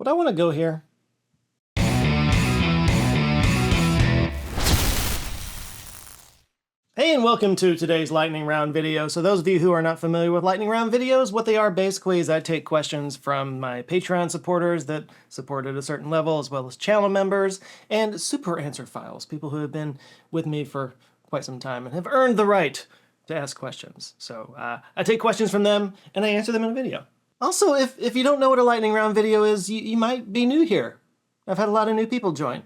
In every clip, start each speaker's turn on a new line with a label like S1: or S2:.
S1: but I want to go here. Hey, and welcome to today's lightning round video. So those of you who are not familiar with lightning round videos, what they are basically is I take questions from my Patreon supporters that support at a certain level, as well as channel members and super answer files, people who have been with me for quite some time and have earned the right to ask questions. So I take questions from them and I answer them in a video. Also, if you don't know what a lightning round video is, you might be new here. I've had a lot of new people join.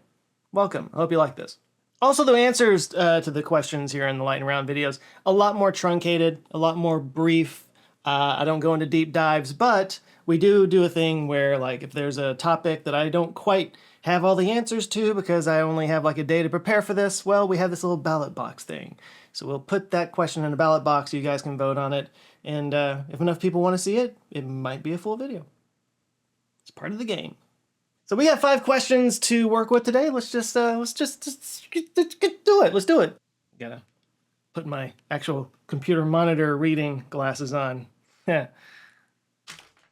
S1: Welcome. I hope you like this. Also, the answers to the questions here in the lightning round videos, a lot more truncated, a lot more brief. I don't go into deep dives, but we do a thing where, like, if there's a topic that I don't quite have all the answers to because I only have like a day to prepare for this, well, we have this little ballot box thing. So we'll put that question in a ballot box so you guys can vote on it. And if enough people want to see it, it might be a full video. It's part of the game. So we have 5 questions to work with today. Let's just do it. Let's do it. Gotta put my actual computer monitor reading glasses on.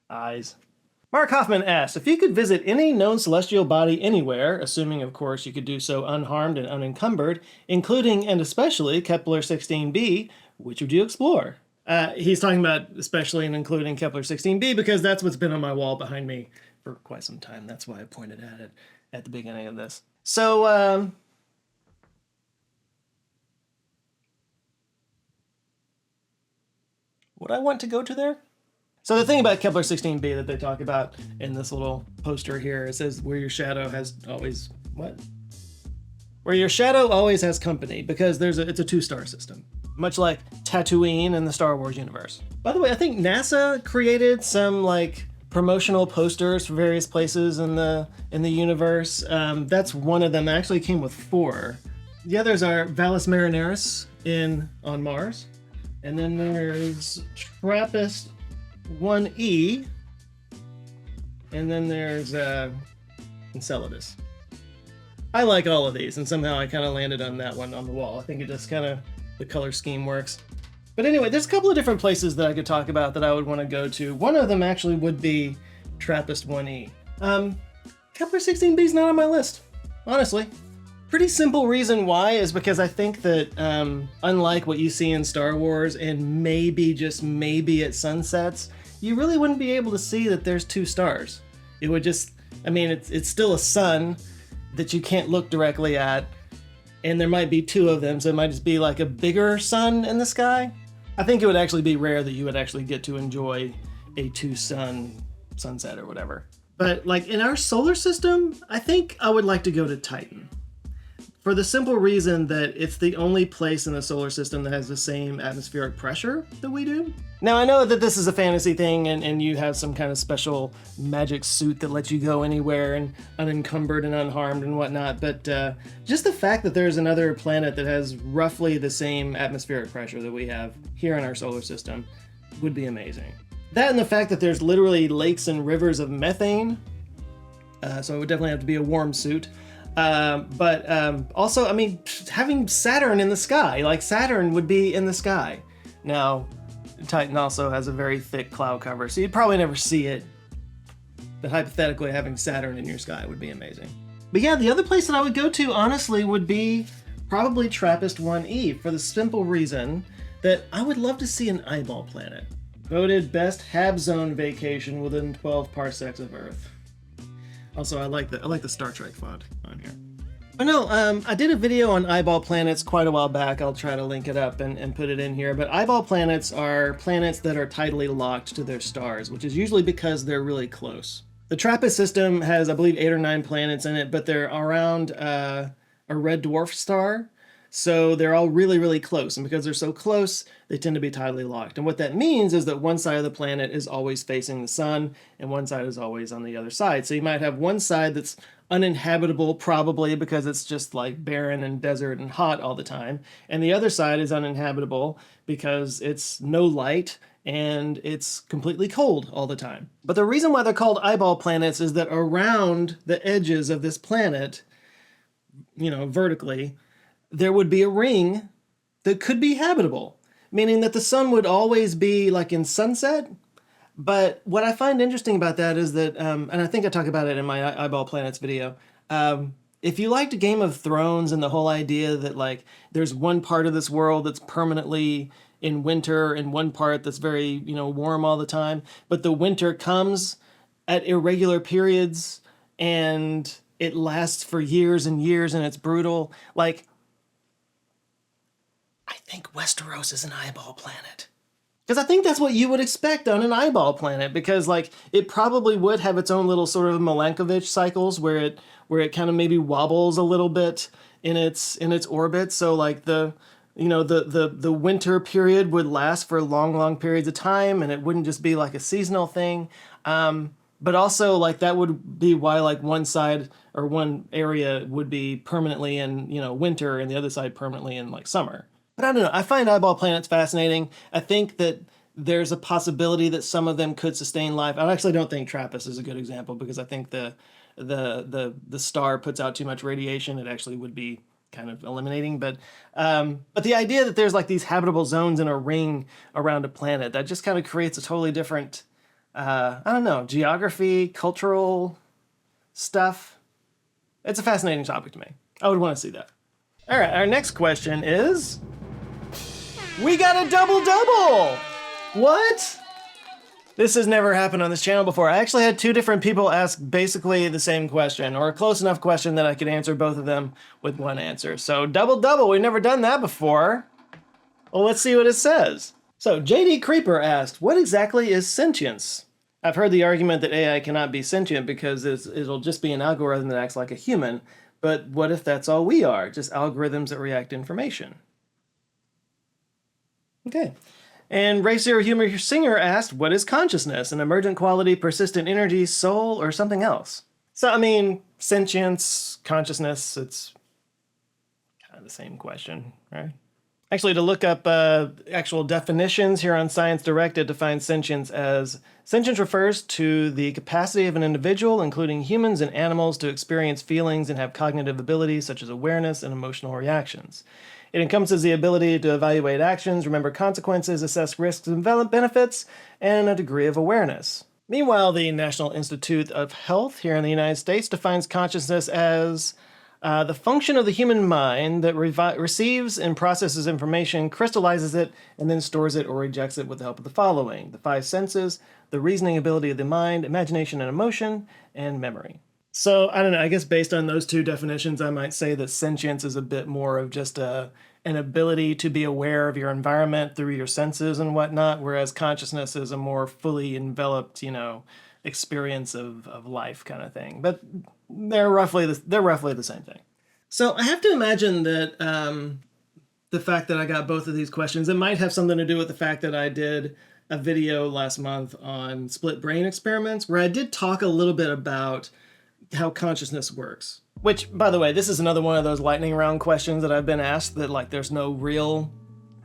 S1: Eyes. Mark Hoffman asks, if you could visit any known celestial body anywhere, assuming of course you could do so unharmed and unencumbered, including and especially Kepler-16b, which would you explore? He's talking about especially and including Kepler-16b because that's what's been on my wall behind me for quite some time. That's why I pointed at it at the beginning of this. So, would I want to go to there? So the thing about Kepler-16b that they talk about in this little poster here, it says where your shadow has always, what? Where your shadow always has company, because it's a 2-star system, much like Tatooine in the Star Wars universe. By the way, I think NASA created some like promotional posters for various places in the universe. That's one of them. It actually came with 4. The others are Valles Marineris on Mars, and then there's TRAPPIST 1e, and then there's Enceladus. I like all of these, and somehow I kind of landed on that one on the wall. I think it just kind of, the color scheme works. But anyway, there's a couple of different places that I could talk about that I would want to go to. One of them actually would be TRAPPIST 1e. Kepler-16b is not on my list, honestly. Pretty simple reason why is because I think that unlike what you see in Star Wars and maybe, just maybe at sunsets, you really wouldn't be able to see that there's 2 stars. It would just, I mean, it's still a sun that you can't look directly at, and there might be 2 of them, so it might just be like a bigger sun in the sky. I think it would actually be rare that you would actually get to enjoy a 2-sun sunset or whatever. But like in our solar system, I think I would like to go to Titan. For the simple reason that it's the only place in the solar system that has the same atmospheric pressure that we do. Now, I know that this is a fantasy thing and you have some kind of special magic suit that lets you go anywhere and unencumbered and unharmed and whatnot, but just the fact that there's another planet that has roughly the same atmospheric pressure that we have here in our solar system would be amazing. That and the fact that there's literally lakes and rivers of methane, so it would definitely have to be a warm suit. But also, I mean, having Saturn in the sky, like Saturn would be in the sky. Now, Titan also has a very thick cloud cover, so you'd probably never see it. But hypothetically, having Saturn in your sky would be amazing. But yeah, the other place that I would go to, honestly, would be probably TRAPPIST 1e, for the simple reason that I would love to see an eyeball planet. Voted best HAB zone vacation within 12 parsecs of Earth. Also, I like the Star Trek font on here. But no, I did a video on eyeball planets quite a while back. I'll try to link it up and put it in here. But eyeball planets are planets that are tidally locked to their stars, which is usually because they're really close. The TRAPPIST system has, I believe, 8 or 9 planets in it, but they're around a red dwarf star. So they're all really, really close. And because they're so close, they tend to be tidally locked. And what that means is that one side of the planet is always facing the sun, and one side is always on the other side. So you might have one side that's uninhabitable, probably because it's just like barren and desert and hot all the time. And the other side is uninhabitable because it's no light and it's completely cold all the time. But the reason why they're called eyeball planets is that around the edges of this planet, you know, vertically, there would be a ring that could be habitable, meaning that the sun would always be like in sunset, But what I find interesting about that is that, and I think I talk about it in my Eyeball Planets video. If you liked Game of Thrones and the whole idea that like there's one part of this world that's permanently in winter and one part that's very, warm all the time, but the winter comes at irregular periods and it lasts for years and years and it's brutal. Like, I think Westeros is an eyeball planet. Because I think that's what you would expect on an eyeball planet, because like it probably would have its own little sort of Milankovitch cycles where it kind of maybe wobbles a little bit in its orbit. So like the winter period would last for long periods of time, and it wouldn't just be like a seasonal thing. But also like that would be why like one side or one area would be permanently in winter and the other side permanently in like summer. But I don't know. I find eyeball planets fascinating. I think that there's a possibility that some of them could sustain life. I actually don't think TRAPPIST is a good example because I think the star puts out too much radiation. It actually would be kind of eliminating. But the idea that there's like these habitable zones in a ring around a planet, that just kind of creates a totally different, I don't know, geography, cultural stuff. It's a fascinating topic to me. I would want to see that. All right, our next question is, we got a double-double! What? This has never happened on this channel before. I actually had two different people ask basically the same question, or a close enough question that I could answer both of them with one answer. So double-double, we've never done that before. Well, let's see what it says. So JD Creeper asked, what exactly is sentience? I've heard the argument that AI cannot be sentient because it'll just be an algorithm that acts like a human, but what if that's all we are? Just algorithms that react to information. Okay. And Racer Humor Singer asked, what is consciousness? An emergent quality, persistent energy, soul, or something else? So, I mean, sentience, consciousness, it's kind of the same question, right? Actually, to look up actual definitions here on Science Direct, it defines sentience as, sentience refers to the capacity of an individual, including humans and animals, to experience feelings and have cognitive abilities such as awareness and emotional reactions. It encompasses the ability to evaluate actions, remember consequences, assess risks and benefits, and a degree of awareness. Meanwhile, the National Institute of Health here in the United States defines consciousness as the function of the human mind that receives and processes information, crystallizes it, and then stores it or rejects it with the help of the following: the five senses, the reasoning ability of the mind, imagination and emotion, and memory. So, I don't know, I guess based on those two definitions, I might say that sentience is a bit more of just an ability to be aware of your environment through your senses and whatnot, whereas consciousness is a more fully enveloped, experience of life kind of thing. But they're roughly the same thing. So I have to imagine that the fact that I got both of these questions, it might have something to do with the fact that I did a video last month on split brain experiments, where I did talk a little bit about how consciousness works. Which, by the way, this is another one of those lightning round questions that I've been asked that like there's no real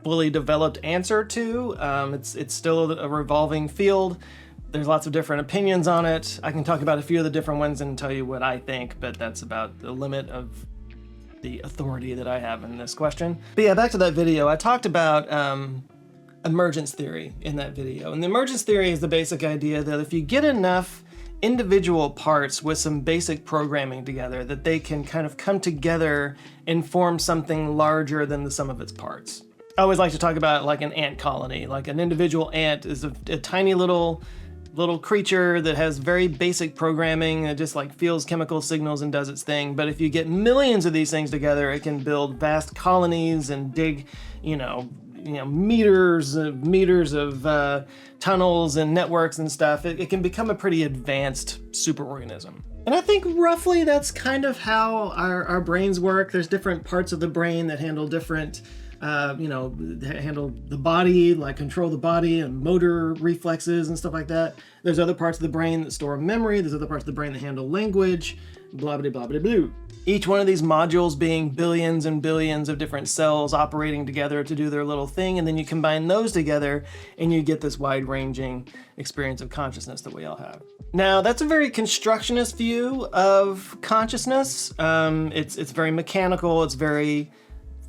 S1: fully developed answer to. It's still a revolving field. There's lots of different opinions on it. I can talk about a few of the different ones and tell you what I think, but that's about the limit of the authority that I have in this question. But yeah, back to that video. I talked about emergence theory in that video. And the emergence theory is the basic idea that if you get enough individual parts with some basic programming together, that they can kind of come together and form something larger than the sum of its parts. I always like to talk about like an ant colony. Like an individual ant is a tiny little creature that has very basic programming that just like feels chemical signals and does its thing. But if you get millions of these things together, it can build vast colonies and dig, meters of tunnels and networks and stuff. It can become a pretty advanced superorganism. And I think roughly that's kind of how our brains work. There's different parts of the brain that handle different handle the body, like control the body and motor reflexes and stuff like that. There's other parts of the brain that store memory. There's other parts of the brain that handle language, blah, blah, blah, blah, blah. Each one of these modules being billions and billions of different cells operating together to do their little thing. And then you combine those together and you get this wide-ranging experience of consciousness that we all have. Now, that's a very constructionist view of consciousness. It's very mechanical. It's very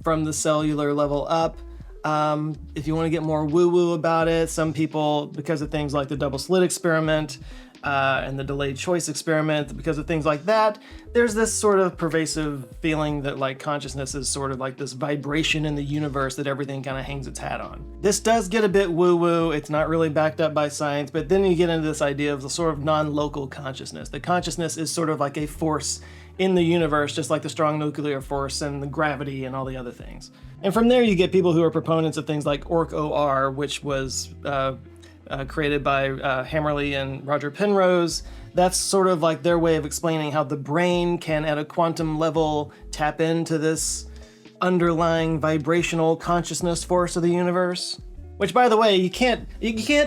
S1: from the cellular level up. If you want to get more woo-woo about it, some people, because of things like the double slit experiment and the delayed choice experiment, because of things like that, there's this sort of pervasive feeling that like consciousness is sort of like this vibration in the universe that everything kind of hangs its hat on. This does get a bit woo-woo. It's not really backed up by science, but then you get into this idea of the sort of non-local consciousness. That consciousness is sort of like a force in the universe, just like the strong nuclear force and the gravity and all the other things. And from there you get people who are proponents of things like OR, which was created by Hammerly and Roger Penrose. That's sort of like their way of explaining how the brain can, at a quantum level, tap into this underlying vibrational consciousness force of the universe. Which, by the way, you can't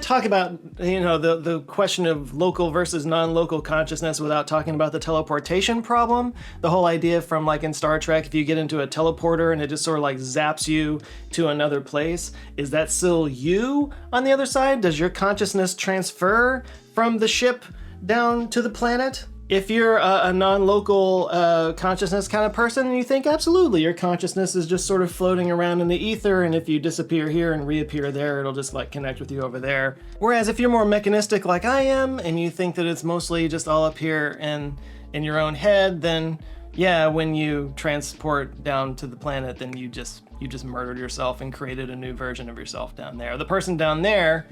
S1: talk about, you know, the question of local versus non-local consciousness without talking about the teleportation problem. The whole idea from like in Star Trek, if you get into a teleporter and it just sort of like zaps you to another place, is that still you on the other side? Does your consciousness transfer from the ship down to the planet? If you're a non-local consciousness kind of person, you think absolutely your consciousness is just sort of floating around in the ether, and if you disappear here and reappear there, it'll just like connect with you over there. Whereas if you're more mechanistic like I am, and you think that it's mostly just all up here in your own head, then yeah, when you transport down to the planet, then you just murdered yourself and created a new version of yourself down there. The person down there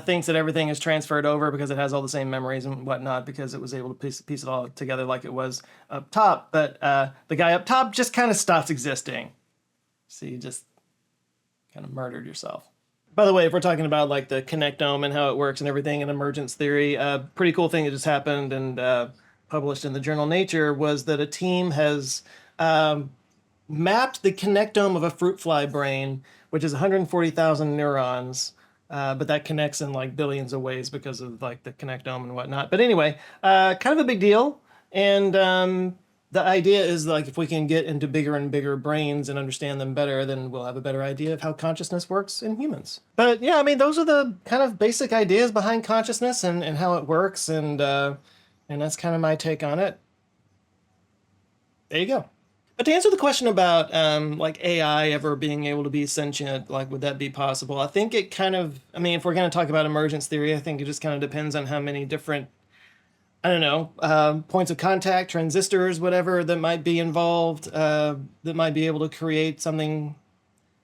S1: thinks that everything is transferred over because it has all the same memories and whatnot, because it was able to piece it all together like it was up top. But the guy up top just kind of stops existing. So you just kind of murdered yourself. By the way, if we're talking about like the connectome and how it works and everything in emergence theory, a pretty cool thing that just happened and published in the journal Nature was that a team has mapped the connectome of a fruit fly brain, which is 140,000 neurons. But that connects in like billions of ways because of like the connectome and whatnot. But anyway, kind of a big deal. And the idea is like if we can get into bigger and bigger brains and understand them better, then we'll have a better idea of how consciousness works in humans. But yeah, I mean, those are the kind of basic ideas behind consciousness and how it works. And that's kind of my take on it. There you go. But to answer the question about like AI ever being able to be sentient, like would that be possible? I think it kind of, I mean, if we're going to talk about emergence theory, I think it just kind of depends on how many different, I don't know, points of contact, transistors, whatever that might be involved, that might be able to create something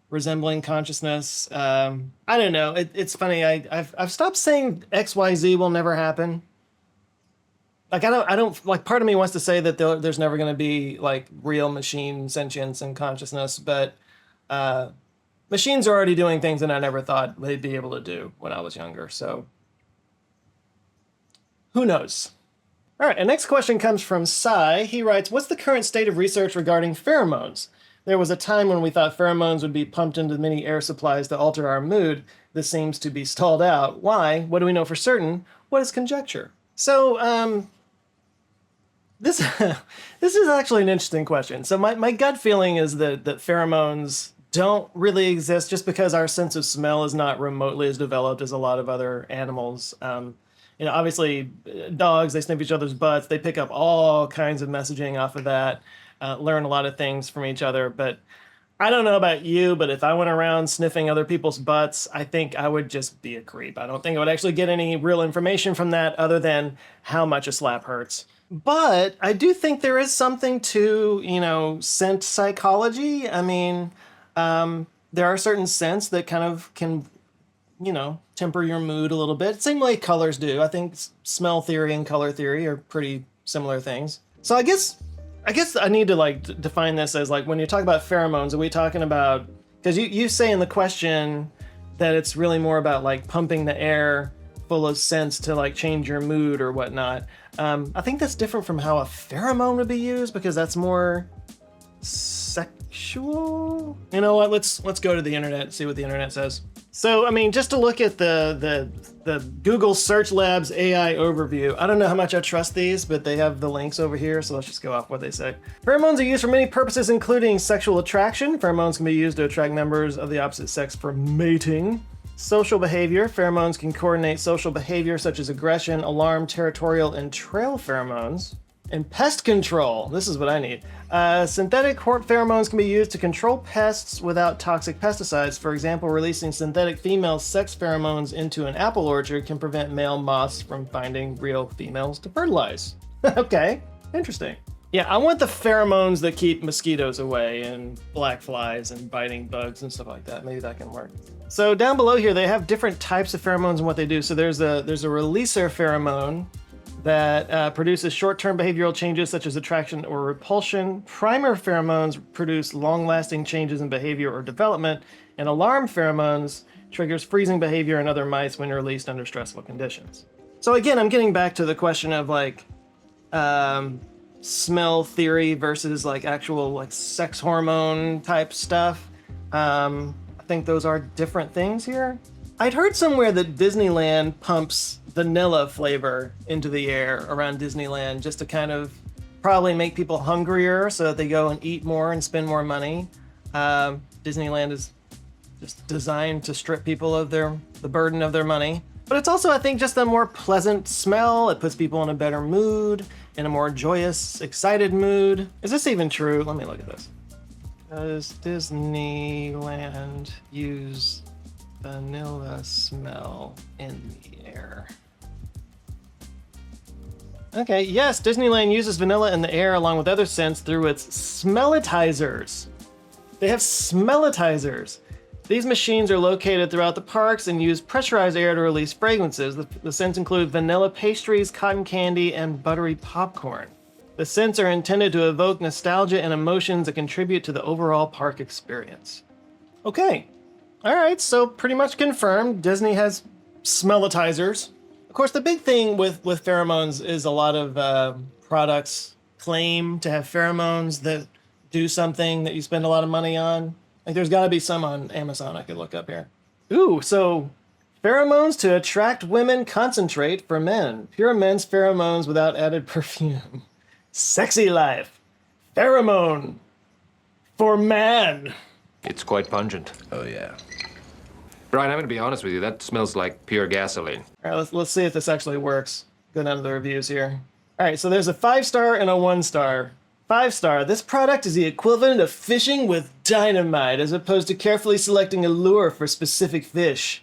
S1: resembling consciousness. I don't know. It's funny. I've stopped saying XYZ will never happen. Like, I don't, like, part of me wants to say that there's never going to be, like, real machine sentience and consciousness, but machines are already doing things that I never thought they'd be able to do when I was younger, so who knows? All right, and next question comes from Sai. He writes, what's the current state of research regarding pheromones? There was a time when we thought pheromones would be pumped into many air supplies to alter our mood. This seems to be stalled out. Why? What do we know for certain? What is conjecture? So, This is actually an interesting question. So my gut feeling is that pheromones don't really exist just because our sense of smell is not remotely as developed as a lot of other animals. You know, obviously dogs, they sniff each other's butts. They pick up all kinds of messaging off of that, learn a lot of things from each other. But I don't know about you, but if I went around sniffing other people's butts, I think I would just be a creep. I don't think I would actually get any real information from that other than how much a slap hurts. But I do think there is something to, you know, scent psychology. I mean, there are certain scents that kind of can, you know, temper your mood a little bit. Same way colors do. I think smell theory and color theory are pretty similar things. So I guess I need to like define this as like when you talk about pheromones, are we talking about, because you say in the question that it's really more about like pumping the air full of scents to like change your mood or whatnot. I think that's different from how a pheromone would be used because that's more sexual. You know what? Let's go to the internet and see what the internet says. So, I mean, just to look at the Google Search Labs AI overview, I don't know how much I trust these, but they have the links over here, so let's just go off what they say. Pheromones are used for many purposes, including sexual attraction. Pheromones can be used to attract members of the opposite sex for mating. Social behavior. Pheromones can coordinate social behavior such as aggression, alarm, territorial, and trail pheromones. And pest control. This is what I need. Synthetic pheromones can be used to control pests without toxic pesticides. For example, releasing synthetic female sex pheromones into an apple orchard can prevent male moths from finding real females to fertilize. Okay, interesting. Yeah, I want the pheromones that keep mosquitoes away and black flies and biting bugs and stuff like that. Maybe that can work. So down below here, they have different types of pheromones and what they do. So there's a releaser pheromone that produces short-term behavioral changes such as attraction or repulsion. Primer pheromones produce long-lasting changes in behavior or development. And alarm pheromones triggers freezing behavior in other mice when released under stressful conditions. So again, I'm getting back to the question of like smell theory versus like actual like sex hormone type stuff. I think those are different things here. I'd heard somewhere that Disneyland pumps vanilla flavor into the air around Disneyland just to kind of probably make people hungrier so that they go and eat more and spend more money. Disneyland is just designed to strip people of the burden of their money. But it's also, I think, just a more pleasant smell. It puts people in a better mood, in a more joyous, excited mood. Is this even true? Let me look at this. Does Disneyland use vanilla smell in the air? Okay, yes, Disneyland uses vanilla in the air along with other scents through its smellitizers. They have smellitizers. These machines are located throughout the parks and use pressurized air to release fragrances. The scents include vanilla pastries, cotton candy, and buttery popcorn. The scents are intended to evoke nostalgia and emotions that contribute to the overall park experience. Okay. All right, so pretty much confirmed, Disney has smellitizers. Of course, the big thing with pheromones is a lot of products claim to have pheromones that do something that you spend a lot of money on. Like there's got to be some on Amazon I could look up here. Ooh, so pheromones to attract women concentrate for men. Pure men's pheromones without added perfume. Sexy life. Pheromone for man.
S2: It's quite pungent.
S3: Oh, yeah.
S2: Brian, I'm going to be honest with you. That smells like pure gasoline.
S1: All right, let's see if this actually works. Go down to the reviews here. All right, so there's a 5-star and a 1-star. 5-star, this product is the equivalent of fishing with dynamite as opposed to carefully selecting a lure for specific fish.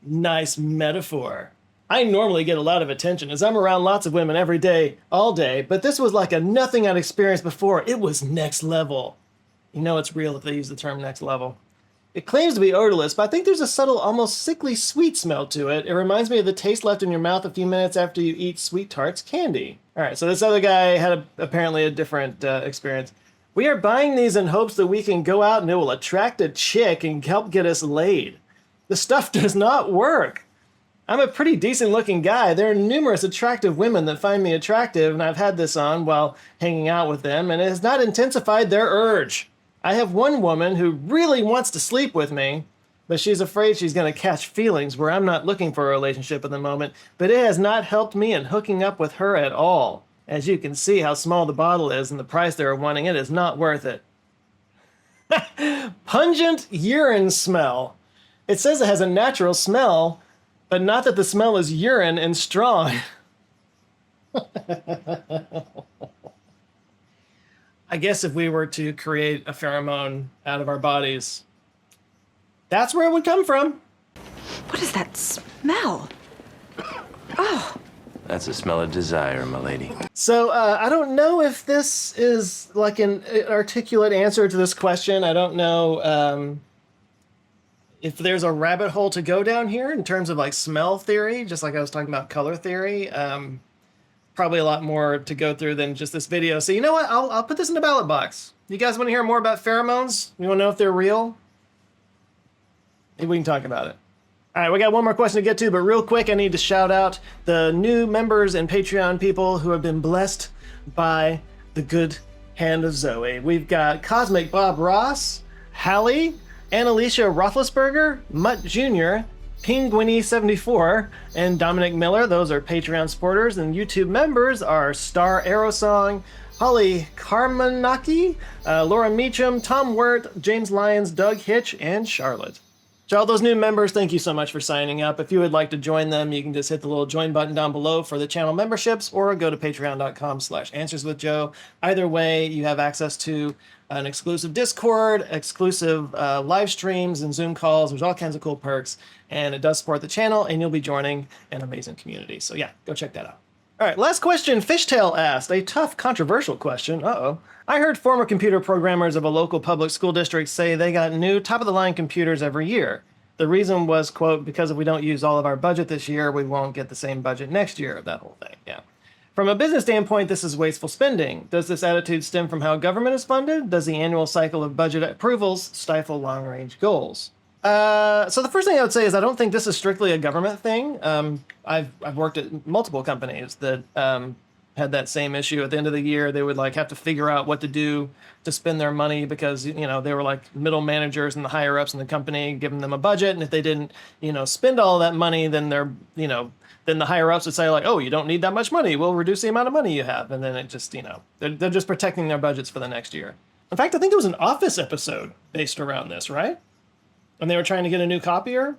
S1: Nice metaphor. I normally get a lot of attention as I'm around lots of women every day, all day, but this was like a nothing I'd experienced before. It was next level. You know it's real if they use the term next level. It claims to be odorless, but I think there's a subtle, almost sickly sweet smell to it. It reminds me of the taste left in your mouth a few minutes after you eat Sweet Tarts candy. All right, so this other guy had apparently a different experience. We are buying these in hopes that we can go out and it will attract a chick and help get us laid. The stuff does not work. I'm a pretty decent looking guy. There are numerous attractive women that find me attractive, and I've had this on while hanging out with them, and it has not intensified their urge. I have one woman who really wants to sleep with me, but she's afraid she's going to catch feelings where I'm not looking for a relationship at the moment, but it has not helped me in hooking up with her at all. As you can see how small the bottle is and the price they're wanting, it is not worth it. Pungent urine smell. It says it has a natural smell, but not that the smell is urine and strong. I guess if we were to create a pheromone out of our bodies, that's where it would come from.
S4: What is that smell? Oh.
S3: That's the smell of desire, my lady.
S1: So I don't know if this is like an articulate answer to this question. I don't know if there's a rabbit hole to go down here in terms of like smell theory, just like I was talking about color theory. Probably a lot more to go through than just this video. So you know what? I'll put this in the ballot box. You guys want to hear more about pheromones? You want to know if they're real? Maybe we can talk about it. All right, we got one more question to get to, but real quick, I need to shout out the new members and Patreon people who have been blessed by the good hand of Zoe. We've got Cosmic Bob Ross, Hallie, Annalicia Roethlisberger, Mutt Jr., Pinguini74, and Dominic Miller. Those are Patreon supporters, and YouTube members are Star Aerosong, Holly Carmanaki, Laura Meacham, Tom Wirt, James Lyons, Doug Hitch, and Charlotte. To all those new members, thank you so much for signing up. If you would like to join them, you can just hit the little join button down below for the channel memberships, or go to patreon.com/answerswithjoe. Either way, you have access to an exclusive Discord, exclusive live streams and Zoom calls. There's all kinds of cool perks, and it does support the channel, and you'll be joining an amazing community. So yeah, go check that out. All right, last question Fishtail asked, a tough, controversial question. Uh-oh. I heard former computer programmers of a local public school district say they got new top-of-the-line computers every year. The reason was, quote, because if we don't use all of our budget this year, we won't get the same budget next year, that whole thing, yeah. From a business standpoint, this is wasteful spending. Does this attitude stem from how government is funded? Does the annual cycle of budget approvals stifle long-range goals? So the first thing I would say is I don't think this is strictly a government thing. I've worked at multiple companies that had that same issue. At the end of the year, they would like have to figure out what to do to spend their money because, you know, they were like middle managers and the higher ups in the company giving them a budget. And if they didn't, you know, spend all that money, then they're, you know, then the higher ups would say like, oh, you don't need that much money. We'll reduce the amount of money you have. And then it just, you know, they're just protecting their budgets for the next year. In fact, I think there was an Office episode based around this, right? And they were trying to get a new copier?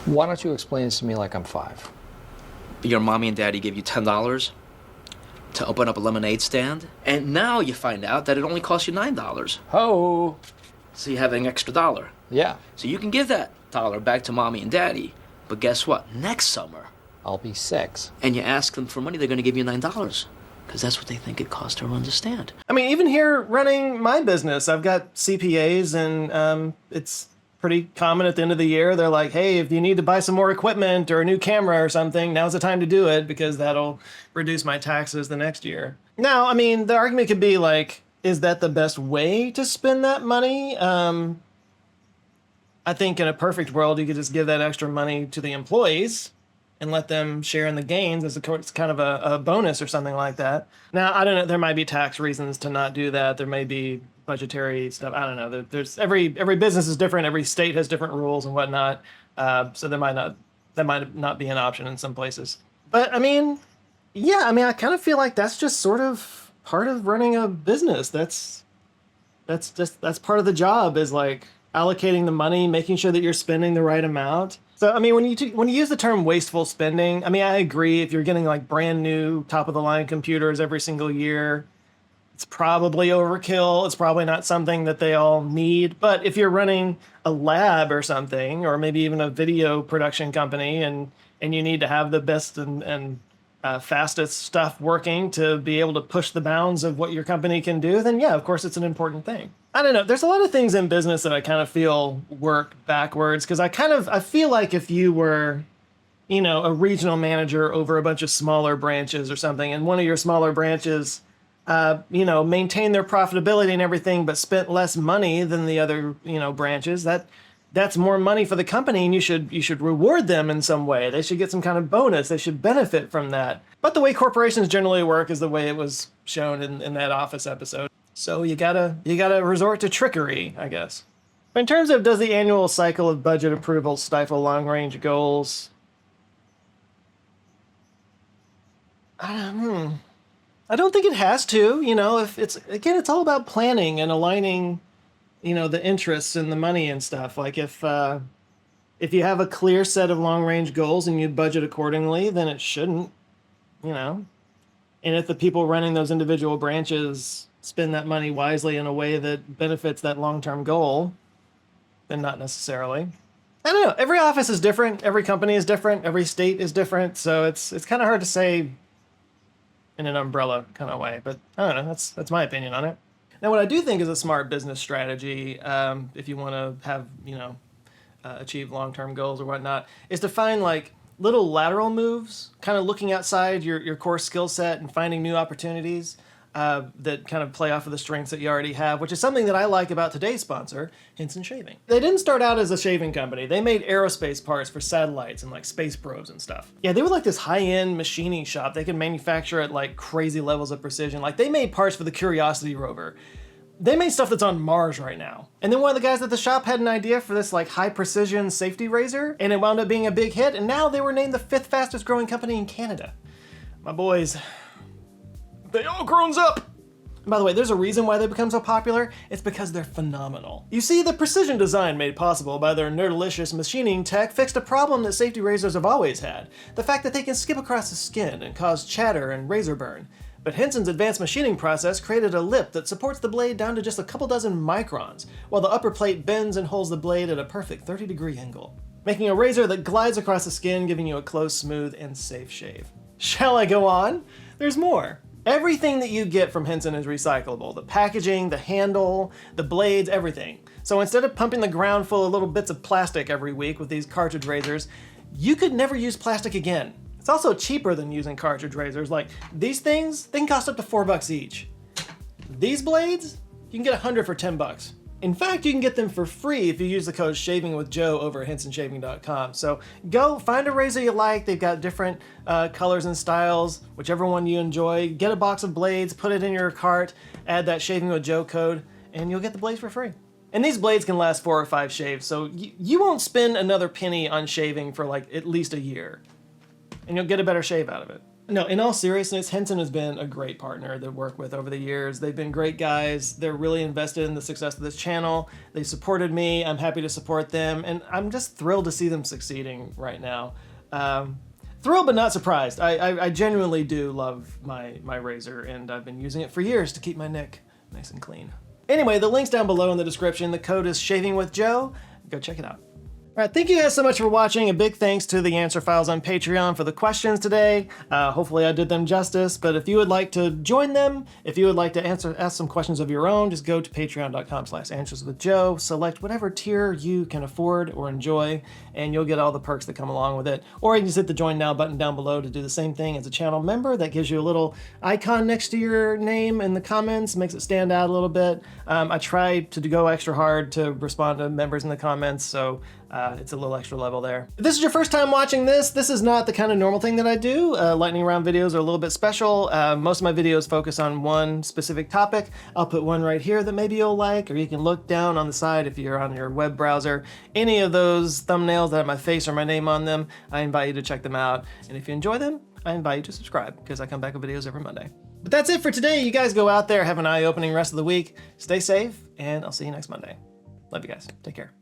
S5: Why don't you explain this to me like I'm 5?
S6: Your mommy and daddy give you $10 to open up a lemonade stand, and now you find out that it only costs you $9.
S5: Ho!
S6: So you have an extra $1.
S5: Yeah,
S6: So you can give that $1 back to mommy and daddy, but guess what? Next summer,
S5: I'll be 6.
S6: and you ask them for money, they're going to give you $9 because that's what they think it costs to run the stand.
S1: I mean, even here running my business, I've got CPAs and it's pretty common at the end of the year. They're like, hey, if you need to buy some more equipment or a new camera or something, now's the time to do it because that'll reduce my taxes the next year. Now, I mean, the argument could be like, is that the best way to spend that money? I think in a perfect world, you could just give that extra money to the employees and let them share in the gains as it's kind of a bonus or something like that. Now, I don't know, there might be tax reasons to not do that. There may be budgetary stuff. I don't know. There's every business is different. Every state has different rules and whatnot. So that might not be an option in some places. But I mean, yeah, I mean, I kind of feel like that's just sort of part of running a business. That's part of the job is like allocating the money, making sure that you're spending the right amount. So, I mean, when you use the term wasteful spending, I mean, I agree. If you're getting like brand new top of the line computers every single year, it's probably overkill. It's probably not something that they all need. But if you're running a lab or something, or maybe even a video production company, and you need to have the best and fastest stuff working to be able to push the bounds of what your company can do, then yeah, of course, it's an important thing. I don't know. There's a lot of things in business that I kind of feel work backwards because I feel like if you were, you know, a regional manager over a bunch of smaller branches or something, and one of your smaller branches you know, maintain their profitability and everything, but spent less money than the other, you know, branches, that's more money for the company, and you should reward them in some way. They should get some kind of bonus. They should benefit from that. But the way corporations generally work is the way it was shown in that Office episode. So you gotta resort to trickery, I guess. But in terms of does the annual cycle of budget approval stifle long-range goals? I don't think it has to, you know, if it's all about planning and aligning, you know, the interests and the money and stuff. Like if you have a clear set of long range goals and you budget accordingly, then it shouldn't, you know. And if the people running those individual branches spend that money wisely in a way that benefits that long-term goal, then not necessarily. I don't know. Every office is different. Every company is different. Every state is different. So it's kind of hard to say in an umbrella kind of way, but I don't know. That's my opinion on it. Now, what I do think is a smart business strategy, if you want to have, you know, achieve long-term goals or whatnot, is to find like little lateral moves, kind of looking outside your core skill set and finding new opportunities that kind of play off of the strengths that you already have, which is something that I like about today's sponsor, Hinson Shaving. They didn't start out as a shaving company. They made aerospace parts for satellites and like space probes and stuff. Yeah, they were like this high-end machining shop. They could manufacture at like crazy levels of precision. Like they made parts for the Curiosity rover. They made stuff that's on Mars right now. And then one of the guys at the shop had an idea for this like high precision safety razor, and it wound up being a big hit, and now they were named the 5th fastest growing company in Canada. My boys, they all grown up. And by the way, there's a reason why they become so popular. It's because they're phenomenal. You see, the precision design made possible by their nerdalicious machining tech fixed a problem that safety razors have always had. The fact that they can skip across the skin and cause chatter and razor burn. But Henson's advanced machining process created a lip that supports the blade down to just a couple dozen microns, while the upper plate bends and holds the blade at a perfect 30-degree angle, making a razor that glides across the skin, giving you a close, smooth, and safe shave. Shall I go on? There's more. Everything that you get from Henson is recyclable. The packaging, the handle, the blades, everything. So instead of pumping the ground full of little bits of plastic every week with these cartridge razors, you could never use plastic again. It's also cheaper than using cartridge razors. Like these things, they can cost up to $4 each. These blades, you can get 100 for 10 bucks. In fact, you can get them for free if you use the code ShavingWithJoe over at hensonshaving.com. So go find a razor you like. They've got different colors and styles, whichever one you enjoy. Get a box of blades, put it in your cart, add that Shaving with Joe code, and you'll get the blades for free. And these blades can last 4 or 5 shaves, so you won't spend another penny on shaving for like at least a year. And you'll get a better shave out of it. No, in all seriousness, Henson has been a great partner to work with over the years. They've been great guys. They're really invested in the success of this channel. They supported me. I'm happy to support them. And I'm just thrilled to see them succeeding right now. Thrilled but not surprised. I genuinely do love my razor, and I've been using it for years to keep my neck nice and clean. Anyway, the link's down below in the description. The code is ShavingWithJoe. Go check it out. All right, thank you guys so much for watching. A big thanks to the Answer Files on Patreon for the questions today. Hopefully I did them justice, but if you would like to join them, if you would like to ask some questions of your own, just go to patreon.com/answerswithjoe, select whatever tier you can afford or enjoy, and you'll get all the perks that come along with it. Or you can just hit the Join Now button down below to do the same thing as a channel member. That gives you a little icon next to your name in the comments, makes it stand out a little bit. I try to go extra hard to respond to members in the comments, so it's a little extra level there. If this is your first time watching this is not the kind of normal thing that I do. Lightning round videos are a little bit special. Most of my videos focus on one specific topic. I'll put one right here that maybe you'll like, or you can look down on the side if you're on your web browser. Any of those thumbnails that have my face or my name on them, I invite you to check them out. And if you enjoy them, I invite you to subscribe, because I come back with videos every Monday. But that's it for today. You guys go out there, have an eye-opening rest of the week. Stay safe, and I'll see you next Monday. Love you guys. Take care.